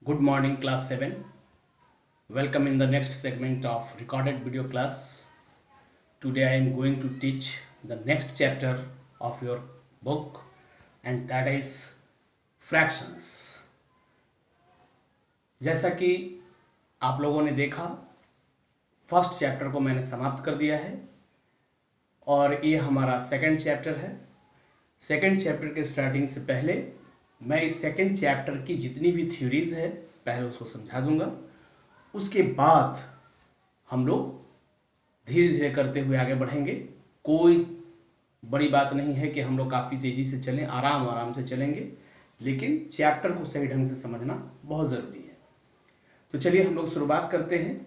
Good morning, class 7. Welcome in the next segment of recorded video class. Today I am going to teach the next chapter of your book, and that is fractions. जैसा कि आप लोगों ने देखा, first chapter को मैंने समाप्त कर दिया है और ये हमारा सेकंड चैप्टर है। सेकंड चैप्टर के स्टार्टिंग से पहले मैं इस सेकंड चैप्टर की जितनी भी थ्योरीज है पहले उसको समझा दूंगा। उसके बाद हम लोग धीरे धीरे करते हुए आगे बढ़ेंगे। कोई बड़ी बात नहीं है कि हम लोग काफ़ी तेज़ी से चलें, आराम आराम से चलेंगे, लेकिन चैप्टर को सही ढंग से समझना बहुत ज़रूरी है। तो चलिए हम लोग शुरुआत करते हैं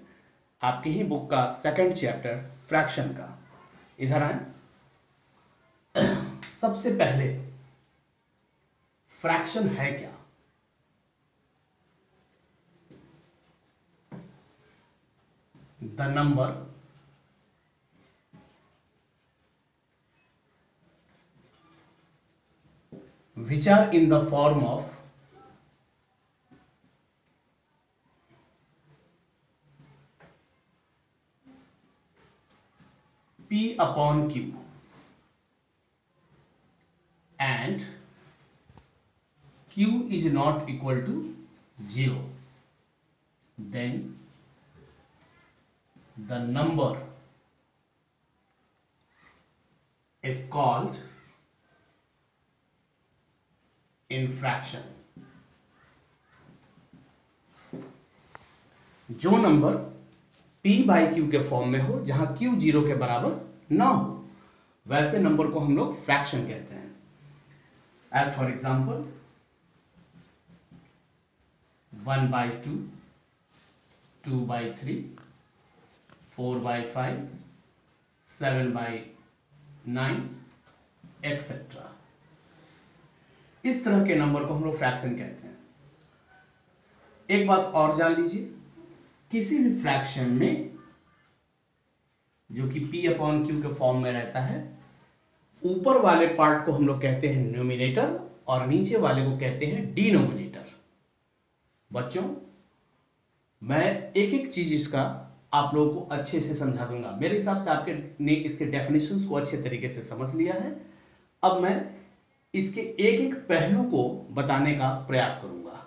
आपकी ही बुक का सेकंड चैप्टर फ्रैक्शन का। इधर आए। सबसे पहले फ्रैक्शन है क्या? The number which are in the form of P upon Q and Q is not equal to 0, then the number is called infraction. जो नंबर P बाई Q के form में हो, जहां Q 0 के बराबर ना हो, वैसे नंबर को हम लोग फ्रैक्शन कहते हैं। As for example 1/2, 2/3, 4/5, 7/9 etcetera. इस तरह के नंबर को हम लोग फ्रैक्शन कहते हैं। एक बात और जान लीजिए, किसी भी फ्रैक्शन में जो कि P अपॉन Q के फॉर्म में रहता है, ऊपर वाले पार्ट को हम लोग कहते हैं न्यूमिनेटर और नीचे वाले को कहते हैं डिनोमिनेटर। बच्चों, मैं एक एक चीज इसका आप लोगों को अच्छे से समझा दूंगा। मेरे हिसाब से आपके ने इसके डेफिनेशंस को अच्छे तरीके से समझ लिया है। अब मैं इसके एक एक पहलू को बताने का प्रयास करूंगा।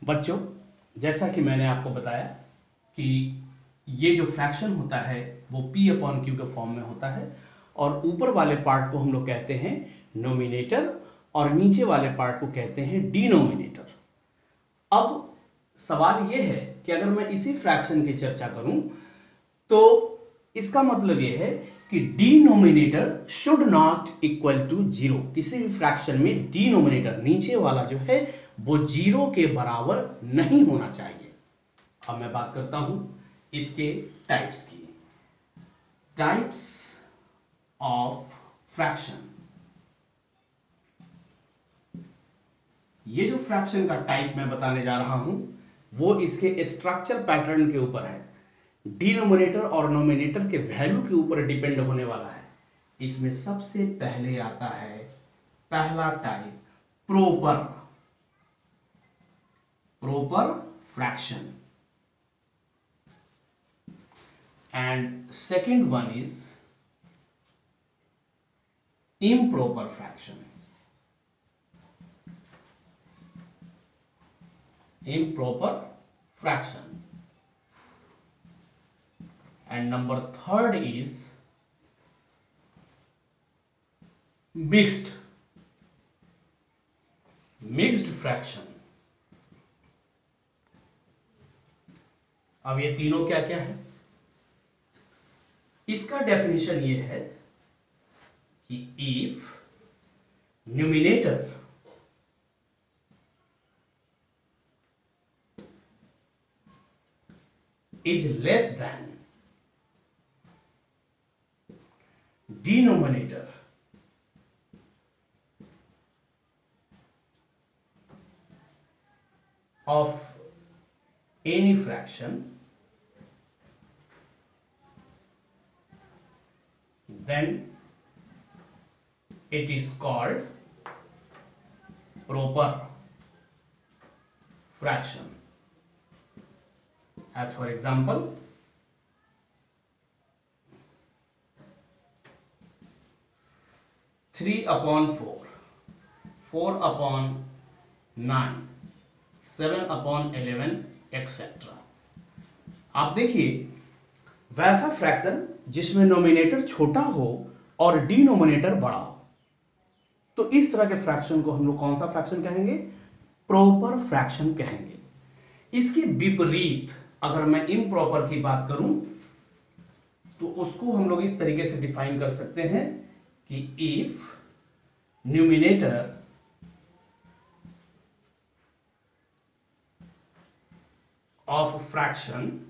बच्चों, जैसा कि मैंने आपको बताया कि ये जो फ्रैक्शन होता है वो P अपॉन Q के फॉर्म में होता है और ऊपर वाले पार्ट को हम लोग कहते हैं नोमिनेटर और नीचे वाले पार्ट को कहते हैं डिनोमिनेटर। अब सवाल ये है कि अगर मैं इसी फ्रैक्शन की चर्चा करूं तो इसका मतलब ये है कि denominator should not equal to 0। किसी भी फ्रैक्शन में डिनोमिनेटर नीचे वाला जो है वो 0 के बराबर नहीं होना चाहिए। अब मैं बात करता हूं इसके टाइप्स की। Types of fraction. ये जो फ्रैक्शन का टाइप मैं बताने जा रहा हूं वो इसके स्ट्रक्चर पैटर्न के ऊपर है, डिनोमिनेटर और नोमिनेटर के वैल्यू के ऊपर डिपेंड होने वाला है। इसमें सबसे पहले आता है पहला type proper fraction and second one is improper fraction. Improper fraction. And number third is mixed fraction. अब ये तीनों क्या क्या है, इसका डेफिनेशन ये है कि if numerator is less than denominator of any fraction, then it is called proper fraction. As for example 3/4, 4/9, 7/11 etcetera. आप देखिए वैसा फ्रैक्शन जिसमें नोमिनेटर छोटा हो और डिनोमिनेटर बड़ा हो, तो इस तरह के फ्रैक्शन को हम लोग कौन सा फ्रैक्शन कहेंगे? प्रॉपर फ्रैक्शन कहेंगे। इसके विपरीत अगर मैं इम्प्रॉपर की बात करूं तो उसको हम लोग इस तरीके से डिफाइन कर सकते हैं कि if numerator of fraction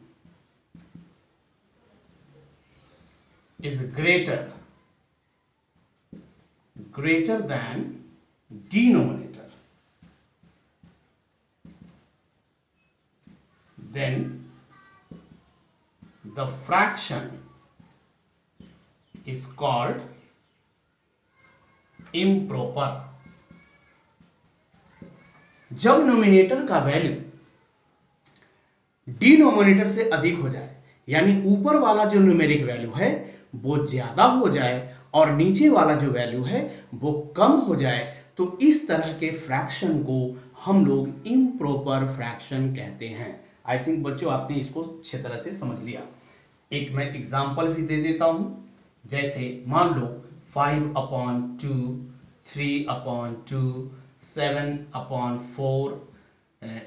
is greater than denominator, then the fraction is called improper। जब नोमिनेटर का वैल्यू डिनोमिनेटर से अधिक हो जाए, यानी ऊपर वाला जो न्यूमेरिक वैल्यू है वो ज्यादा हो जाए और नीचे वाला जो वैल्यू है वो कम हो जाए, तो इस तरह के फ्रैक्शन को हम लोग इम्प्रॉपर फ्रैक्शन कहते हैं। आई थिंक बच्चों आपने इसको अच्छी तरह से समझ लिया। एक मैं एग्जांपल भी दे देता हूं, जैसे मान लो 5/2, 3/2, 7/4,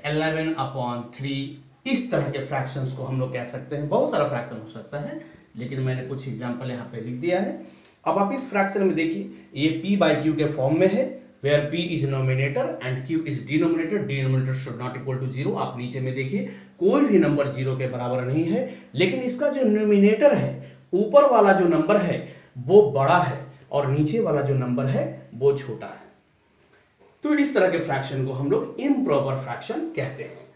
11/3, इस तरह के फ्रैक्शंस को हम लोग कह सकते हैं। बहुत सारा फ्रैक्शन हो सकता है, लेकिन मैंने कुछ एग्जांपल यहाँ पे लिख दिया है। अब आप इस फ्रैक्शन में देखिए, ये p/q के फॉर्म में है, where p is nominator and q is denominator. Denominator should not equal to 0। आप नीचे में देखिए कोई भी नंबर 0 के बराबर नहीं है, लेकिन इसका जो न्यूमिनेटर है, ऊपर वाला जो नंबर है वो बड़ा है और नीचे वाला जो नंबर है वो छोटा है। तो इस तरह के फ्रैक्शन को हम लोग इम्प्रॉपर फ्रैक्शन कहते हैं।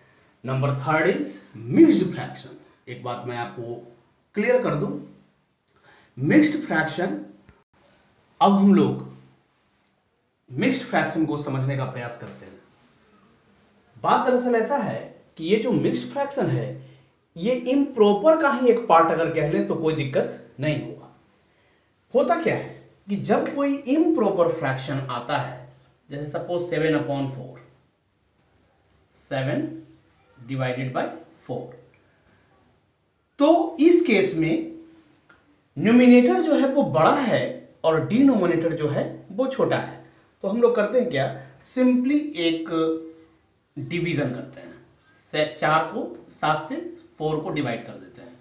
Number third is mixed fraction. एक बात मैं आपको क्लियर कर दूं, मिक्स्ड फ्रैक्शन, अब हम लोग मिक्स्ड फ्रैक्शन को समझने का प्रयास करते हैं। बात दरअसल ऐसा है कि ये जो मिक्स्ड फ्रैक्शन है ये इम्प्रॉपर का ही एक पार्ट अगर कह लें तो कोई दिक्कत नहीं होगा। होता क्या है कि जब कोई इम्प्रॉपर फ्रैक्शन आता है, जैसे सपोज 7/4, 7 डिवाइडेड बाय 4, तो इस केस में न्यूमिनेटर जो है वो बड़ा है और डिनोमिनेटर जो है वो छोटा है। तो हम लोग करते हैं क्या, सिंपली एक डिवीजन करते हैं। 4 को 7 से 4 को डिवाइड कर देते हैं।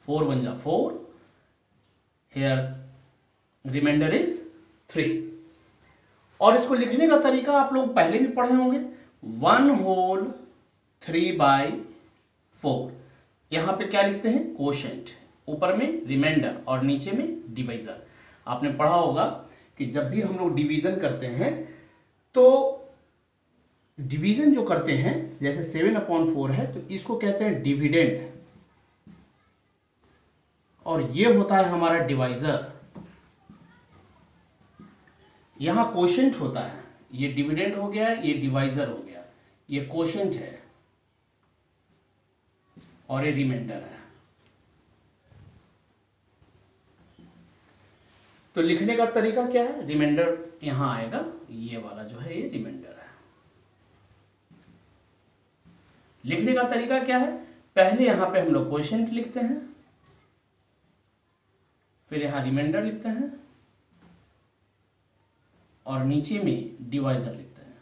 4 1 जा 4, हियर रिमाइंडर इज 3। और इसको लिखने का तरीका आप लोग पहले भी पढ़े होंगे, 1/3/4। यहां पे क्या लिखते हैं, कोशेंट, ऊपर में रिमाइंडर और नीचे में डिवाइजर। आपने पढ़ा होगा कि जब भी हम लोग डिवीजन करते हैं तो डिवीजन जो करते हैं, जैसे 7/4 है तो इसको कहते हैं डिविडेंड, और ये होता है हमारा डिवाइजर। यहां कोशेंट होता है, ये डिविडेंड हो गया, ये डिवाइजर हो गया, ये कोशेंट है और ये रिमाइंडर है। तो लिखने का तरीका क्या है, रिमाइंडर यहां आएगा, ये वाला जो है ये रिमाइंडर है। लिखने का तरीका क्या है, पहले यहां पे हम लोग कोशेंट लिखते हैं, फिर यहां रिमाइंडर लिखते हैं और नीचे में डिवाइजर लिखते हैं।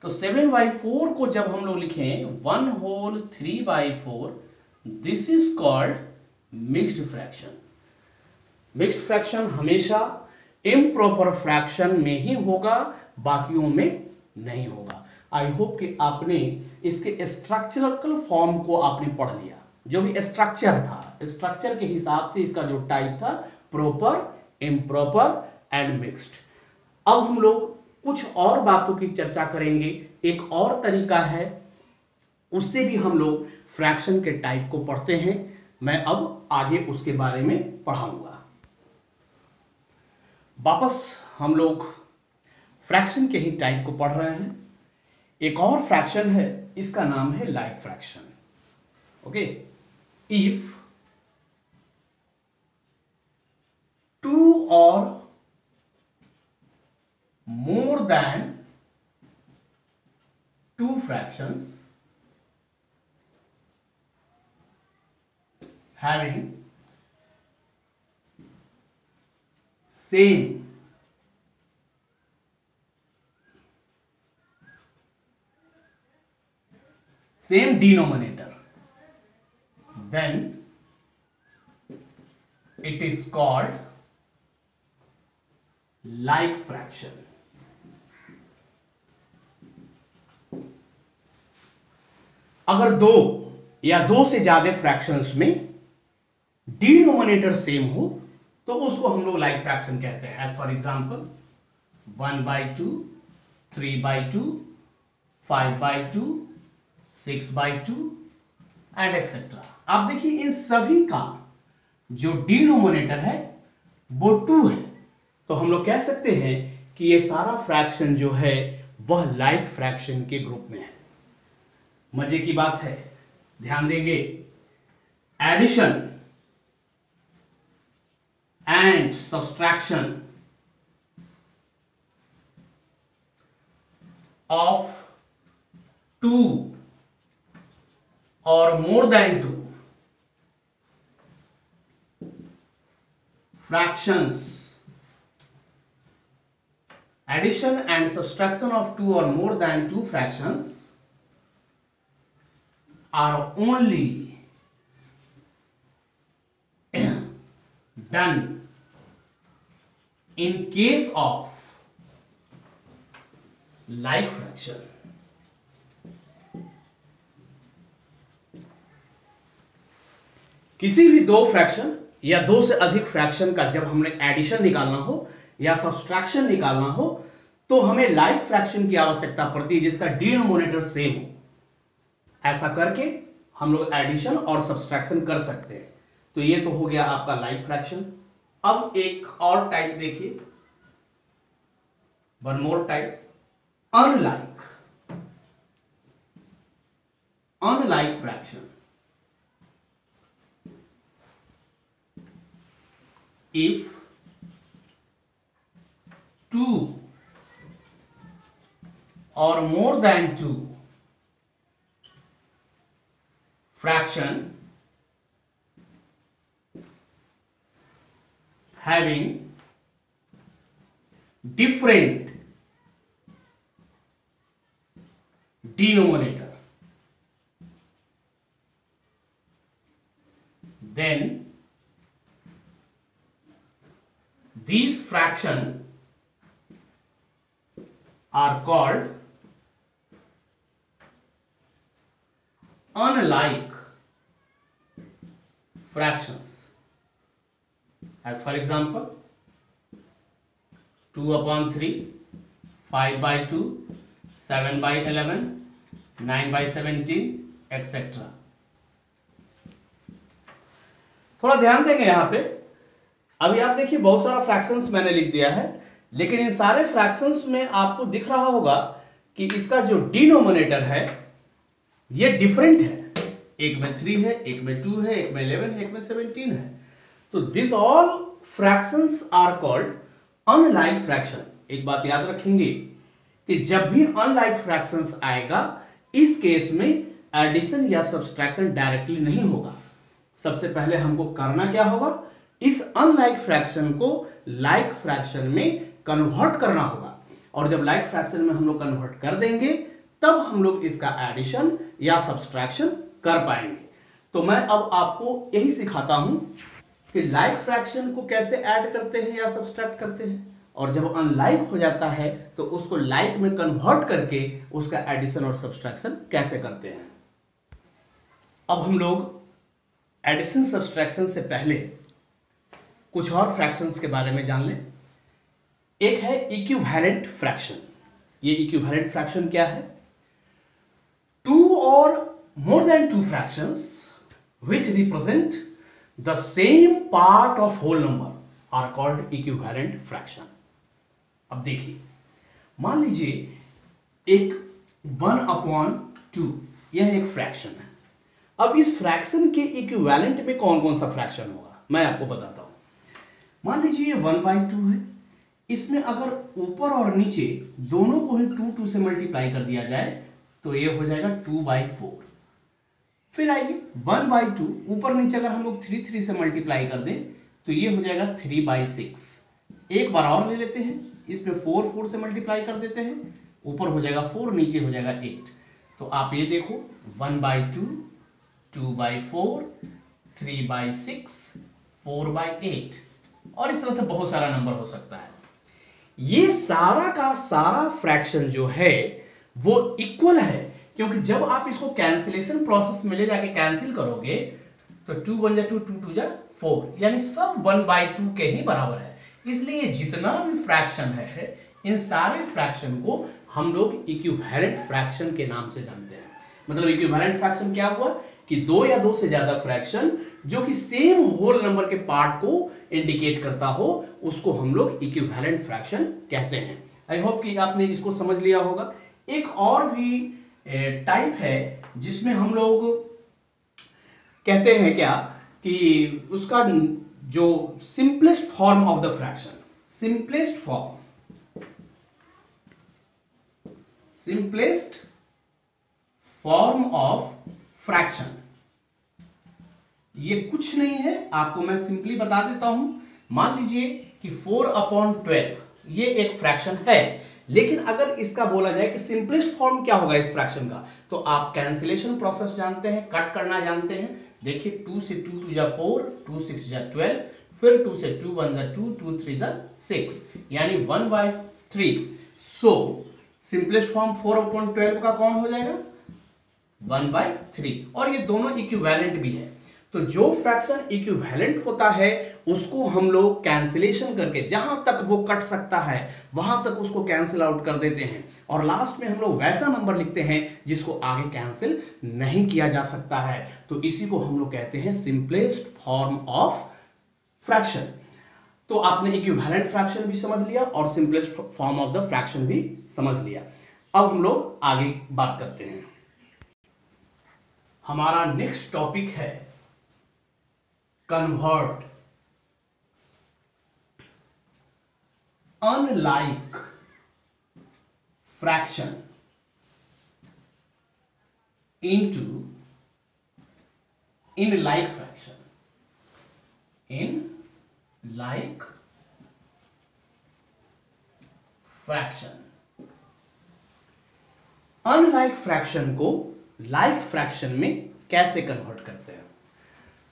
तो 7/4 को जब हम लोग लिखें 1/3/4, this is called mixed fraction. Mixed fraction हमेशा इम्प्रॉपर फ्रैक्शन में ही होगा, बाकियों में नहीं होगा। आई होप कि आपने इसके स्ट्रक्चरल फॉर्म को आपने पढ़ लिया। जो भी स्ट्रक्चर था, स्ट्रक्चर के हिसाब से इसका जो टाइप था, प्रॉपर, इम्प्रॉपर एंड मिक्स्ड। अब हम लोग कुछ और बातों की चर्चा करेंगे। एक और तरीका है, उससे भी हम लोग फ्रैक्शन के टाइप को पढ़ते हैं। मैं अब आगे उसके बारे में पढ़ाऊंगा। वापस हम लोग फ्रैक्शन के ही टाइप को पढ़ रहे हैं। एक और फ्रैक्शन है, इसका नाम है like fraction. Okay, if two और more than two fractions having same denominator, then it is called like fraction। अगर दो या दो से ज्यादा फ्रैक्शंस में डिनोमिनेटर सेम हो तो उसको हम लोग लाइक फ्रैक्शन कहते हैं। As for example 1/2, 3/2, 5/2, 6/2 and etcetera. आप देखिए इन सभी का जो डिनोमिनेटर है वो 2 है, तो हम लोग कह सकते हैं कि ये सारा फ्रैक्शन जो है वह लाइक फ्रैक्शन के ग्रुप में है। मजे की बात है, ध्यान देंगे, एडिशन एंड सब्सट्रैक्शन ऑफ 2 और more then 2 fractions, addition and subtraction of 2 or more than 2 fractions are only done in case of like fraction। किसी भी दो फ्रैक्शन या दो से अधिक फ्रैक्शन का जब हमने एडिशन निकालना हो या सब्सट्रैक्शन निकालना हो तो हमें लाइक फ्रैक्शन की आवश्यकता पड़ती है जिसका डिनोमिनेटर सेम हो। ऐसा करके हम लोग एडिशन और सब्सट्रैक्शन कर सकते हैं। तो ये तो हो गया आपका लाइक फ्रैक्शन। अब एक और टाइप देखिए, one more type, unlike fraction. If 2 or more than 2 fraction having different denominator, then these fractions are called unlike fractions। As for example 2/3, 5/2, 7/11, 9/17 etc। थोड़ा ध्यान देंगे यहां पे। अभी आप देखिए बहुत सारा फ्रैक्शंस मैंने लिख दिया है, लेकिन इन सारे फ्रैक्शंस में आपको दिख रहा होगा कि इसका जो डिनोमिनेटर है ये डिफरेंट है। एक में 3 है, एक में 2 है, एक में 11 है, एक में 17 है। तो this all fractions are called unlike fraction. एक बात याद रखेंगे कि जब भी अनलाइक फ्रैक्शंस आएगा इस केस में एडिशन या सब्सट्रैक्शन डायरेक्टली नहीं होगा। सबसे पहले हमको करना क्या होगा, इस अनलाइक फ्रैक्शन को लाइक फ्रैक्शन में कन्वर्ट करना होगा। और जब लाइक फ्रैक्शन में हम लोग कन्वर्ट कर देंगे तब हम लोग इसका एडिशन या सब्सट्रैक्शन कर पाएंगे। तो मैं अब आपको यही सिखाता हूं कि लाइक फ्रैक्शन को कैसे ऐड करते हैं या सब्सट्रैक्ट करते हैं, और जब अनलाइक हो जाता है तो उसको लाइक में कन्वर्ट करके उसका एडिशन और सब्सट्रैक्शन कैसे करते हैं। अब हम लोग एडिशन सब्सट्रैक्शन से पहले कुछ और फ्रैक्शंस के बारे में जान लें। एक है इक्विवेलेंट फ्रैक्शन। ये इक्विवेलेंट फ्रैक्शन क्या है, 2 or more than 2 fractions which represent the same part of whole number are called equivalent fraction। अब देखिए, मान लीजिए एक 1/2 यह एक फ्रैक्शन है। अब इस फ्रैक्शन के इक्विवेलेंट में कौन कौन सा फ्रैक्शन होगा मैं आपको बताता हूं। मान लीजिए ये 1/2 है, इसमें अगर ऊपर और नीचे दोनों को ही 2 से मल्टीप्लाई कर दिया जाए तो ये हो जाएगा 2/4। फिर आइए 1/2 ऊपर नीचे अगर हम लोग 3 से मल्टीप्लाई कर दें तो ये हो जाएगा 3/6। एक बार और ले लेते हैं, इसमें 4 से मल्टीप्लाई कर देते हैं, ऊपर हो जाएगा 4 नीचे हो जाएगा 8। तो आप ये देखो 1/2 2/4 3/6 4/8 और इस तरह से बहुत सारा नंबर हो सकता है। ये सारा का सारा फ्रैक्शन जो है वो इक्वल है, क्योंकि जब आप इसको कैंसिलेशन प्रोसेस में ले जाके कैंसिल करोगे तो 2 1 जा 2 2 2 जा 4 यानी सब 1/2 के ही बराबर है। इसलिए जितना भी फ्रैक्शन है इन सारे फ्रैक्शन को हम लोग इक्विवेलेंट फ्रैक्शन के नाम से जानते हैं। मतलब इक्विवेलेंट फ्रैक्शन क्या हुआ कि दो या दो से ज्यादा फ्रैक्शन जो कि सेम होल नंबर के पार्ट को इंडिकेट करता हो उसको हम लोग इक्विवेलेंट फ्रैक्शन कहते हैं। आई होप कि आपने इसको समझ लिया होगा। एक और भी टाइप है जिसमें हम लोग कहते हैं क्या कि उसका जो simplest form of the fraction, simplest form of fraction, ये कुछ नहीं है, आपको मैं सिंपली बता देता हूं। मान लीजिए कि 4/12 ये एक फ्रैक्शन है, लेकिन अगर इसका बोला जाए कि सिंपलेस्ट फॉर्म क्या होगा इस फ्रैक्शन का, तो आप कैंसिलेशन प्रोसेस जानते हैं, कट करना जानते हैं। देखिए 2 से 2 2 जा 4 2 6 जा 12, फिर 2 से 2 1 जा 2 2 3 जा 6 यानी 1/3। सो सिंपलेस्ट फॉर्म 4/12 का कौन हो जाएगा 1/3 और ये दोनों इक्विवेलेंट भी है। तो जो फ्रैक्शन इक्विवेलेंट होता है उसको हम लोग कैंसिलेशन करके जहां तक वो कट सकता है वहां तक उसको कैंसिल आउट कर देते हैं और लास्ट में हम लोग वैसा नंबर लिखते हैं जिसको आगे कैंसिल नहीं किया जा सकता है। तो इसी को हम लोग कहते हैं सिंपलेस्ट फॉर्म ऑफ फ्रैक्शन। तो आपने इक्विवेलेंट फ्रैक्शन भी समझ लिया और simplest form of the fraction भी समझ लिया। अब हम लोग आगे बात करते हैं। हमारा नेक्स्ट टॉपिक है convert unlike fraction into in like fraction, in like fraction. Unlike fraction को लाइक फ्रैक्शन में कैसे कन्वर्ट करते हैं।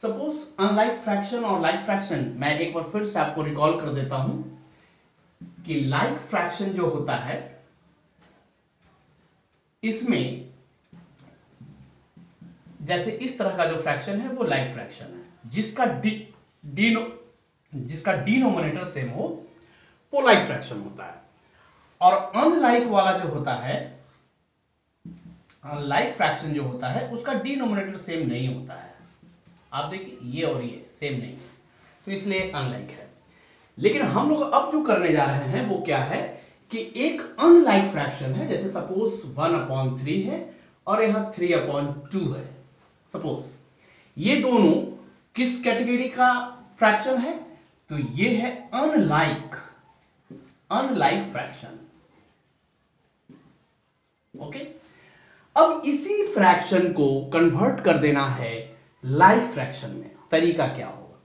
सपोज अनलाइक फ्रैक्शन और लाइक फ्रैक्शन, मैं एक बार फिर से आपको रिकॉल कर देता हूं कि लाइक फ्रैक्शन जो होता है इसमें जैसे इस तरह का जो फ्रैक्शन है वो लाइक फ्रैक्शन है जिसका डिनोमिनेटर सेम हो वो लाइक फ्रैक्शन होता है। और अनलाइक वाला जो होता है, अनलाइक फ्रैक्शन जो होता है उसका डिनोमिनेटर सेम नहीं होता है। आप देखिए ये और ये सेम नहीं है तो इसलिए अनलाइक है। लेकिन हम लोग अब जो करने जा रहे हैं वो क्या है कि एक अनलाइक फ्रैक्शन है, जैसे सपोज 1/3 है और यहां 3/2 है। सपोज ये दोनों किस कैटेगरी का फ्रैक्शन है, तो ये है अनलाइक फ्रैक्शन। ओके, अब इसी फ्रैक्शन को कन्वर्ट कर देना है लाइक फ्रैक्शन में। तरीका क्या होगा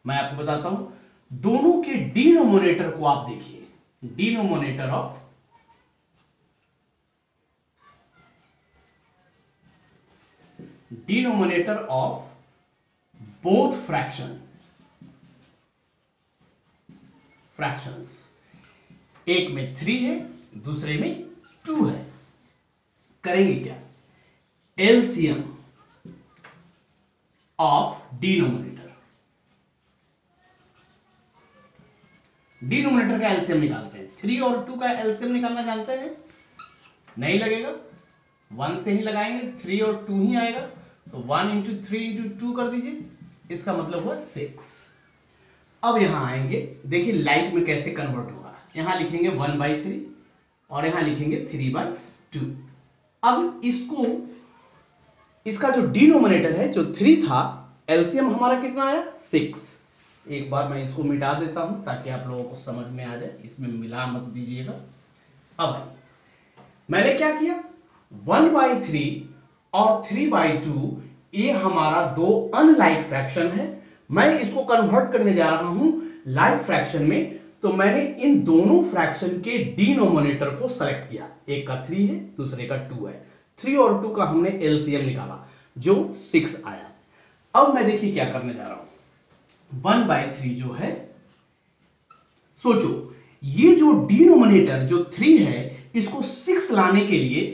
मैं आपको बताता हूं। दोनों के डिनोमिनेटर को आप देखिए, डिनोमिनेटर ऑफ बोथ फ्रैक्शंस, एक में 3 है दूसरे में 2 है। करेंगे क्या, एलसीएम ऑफ डिनोमिनेटर का एलसीएम निकालते हैं। 3 और 2 का एलसीएम निकालना जानते हैं, नहीं लगेगा 1 से ही लगाएंगे, 3 और 2 ही आएगा तो 1 × 3 × 2 कर दीजिए, इसका मतलब हुआ 6। अब यहां आएंगे, देखिए लाइक में कैसे कन्वर्ट होगा। यहां लिखेंगे 1/3 और यहां लिखेंगे 3/2। अब इसका जो डिनोमिनेटर है जो 3 था, एलसीएम हमारा कितना आया 6। एक बार मैं इसको मिटा देता हूं ताकि आप लोगों को समझ में आ जाए, इसमें मिला मत दीजिएगा। अब मैंने क्या किया, 1/3 और 3/2 ये हमारा दो अनलाइक फ्रैक्शन है। मैं इसको कन्वर्ट करने जा रहा हूं लाइक फ्रैक्शन में, तो मैंने इन दोनों फ्रैक्शन के डिनोमिनेटर को सेलेक्ट किया। एक का 3 है, दूसरे का 2 है। 3 और 2 का हमने एलसीएम निकाला जो 6 आया। अब मैं देखिए क्या करने जा रहा हूं, 1/3 जो है, सोचो ये जो डिनोमिनेटर जो 3 है इसको 6 लाने के लिए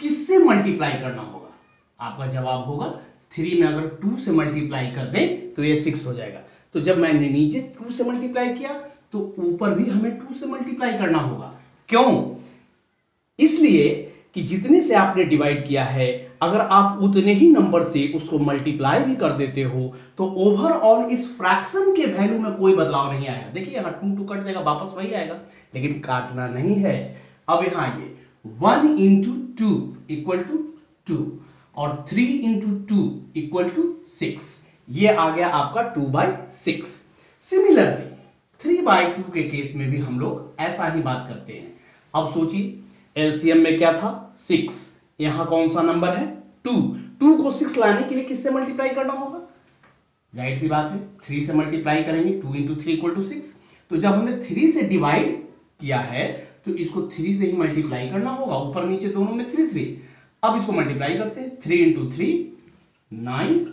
किससे मल्टीप्लाई करना होगा? आपका जवाब होगा 3 में अगर 2 से मल्टीप्लाई कर दें तो ये 6 हो जाएगा। तो जब मैंने नीचे 2 से मल्टीप्लाई किया तो ऊपर भी हमें 2 से मल्टीप्लाई करना होगा। क्यों? इसलिए कि जितने से आपने डिवाइड किया है अगर आप उतने ही नंबर से उसको मल्टीप्लाई भी कर देते हो तो ओवरऑल इस फ्रैक्शन के वैल्यू में कोई बदलाव नहीं आएगा। देखिए अगर 2 कट जाएगा वापस वही आएगा, लेकिन काटना नहीं है। अब यहां ये 1 × 2 = 2 और 3 × 2 = 6, ये आ गया आपका 2/6। सिमिलरली 3/2 के केस में भी हम लोग ऐसा ही बात करते हैं। अब सोचिए एलसीएम में क्या था 6, यहां कौन सा नंबर है 2 को 6 लाने के लिए किससे मल्टीप्लाई करना होगा? जाहिर सी बात है 3 से मल्टीप्लाई करेंगे, 2 × 3 = 6। तो जब हमने 3 से डिवाइड किया है तो इसको 3 से ही मल्टीप्लाई करना होगा, ऊपर नीचे दोनों में 3। अब इसको मल्टीप्लाई करते हैं, 3 × 3 9,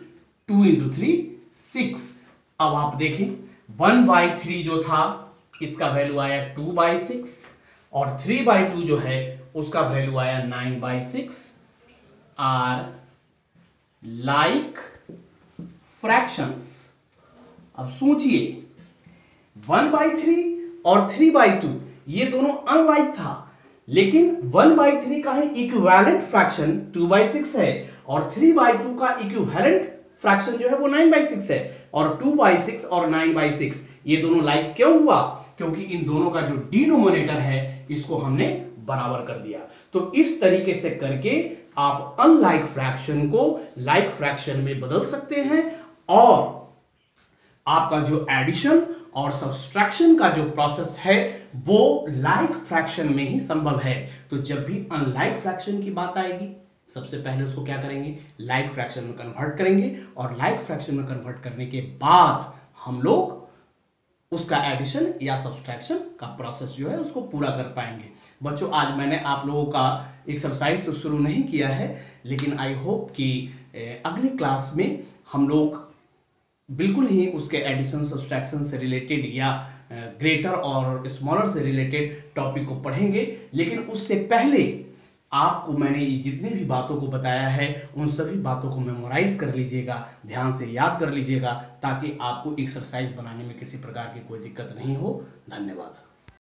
2 × 3 6। अब आप देखें 1/3 जो था इसका वैल्यू आया 2/6 और 3/2 जो है उसका वैल्यू आया 9/6। Are like fractions. अब सोचिए 1/3 और 3/2 ये दोनों अनलाइक था, लेकिन 1/3 का ही इक्विवेलेंट फ्रैक्शन 2/6 है और 3/2 का इक्विवेलेंट फ्रैक्शन जो है वो 9/6 है। और 2/6 और 9/6 ये दोनों लाइक क्यों हुआ? क्योंकि इन दोनों का जो डिनोमिनेटर है इसको हमने बराबर कर दिया। तो इस तरीके से करके आप अनलाइक फ्रैक्शन को लाइक फ्रैक्शन में बदल सकते हैं और आपका जो एडिशन और सब्सट्रैक्शन का जो प्रोसेस है वो लाइक फ्रैक्शन में ही संभव है। तो जब भी अनलाइक फ्रैक्शन की बात आएगी सबसे पहले उसको क्या करेंगे, लाइक फ्रैक्शन में कन्वर्ट करेंगे और लाइक फ्रैक्शन में कन्वर्ट करने के बाद हम लोग उसका एडिशन या सब्सट्रैक्शन का प्रोसेस जो है उसको पूरा कर पाएंगे। बच्चों आज मैंने आप लोगों का एक्सरसाइज तो शुरू नहीं किया है, लेकिन आई होप कि अगली क्लास में हम लोग बिल्कुल ही उसके एडिशन सब्सट्रैक्शन से रिलेटेड या ग्रेटर और स्मॉलर से रिलेटेड टॉपिक को पढ़ेंगे। लेकिन उससे पहले आपको मैंने ये जितनी भी बातों को बताया है उन सभी बातों को मेमोराइज कर लीजिएगा, ध्यान से याद कर लीजिएगा ताकि आपको एक्सरसाइज बनाने में किसी प्रकार की कोई दिक्कत नहीं हो। धन्यवाद।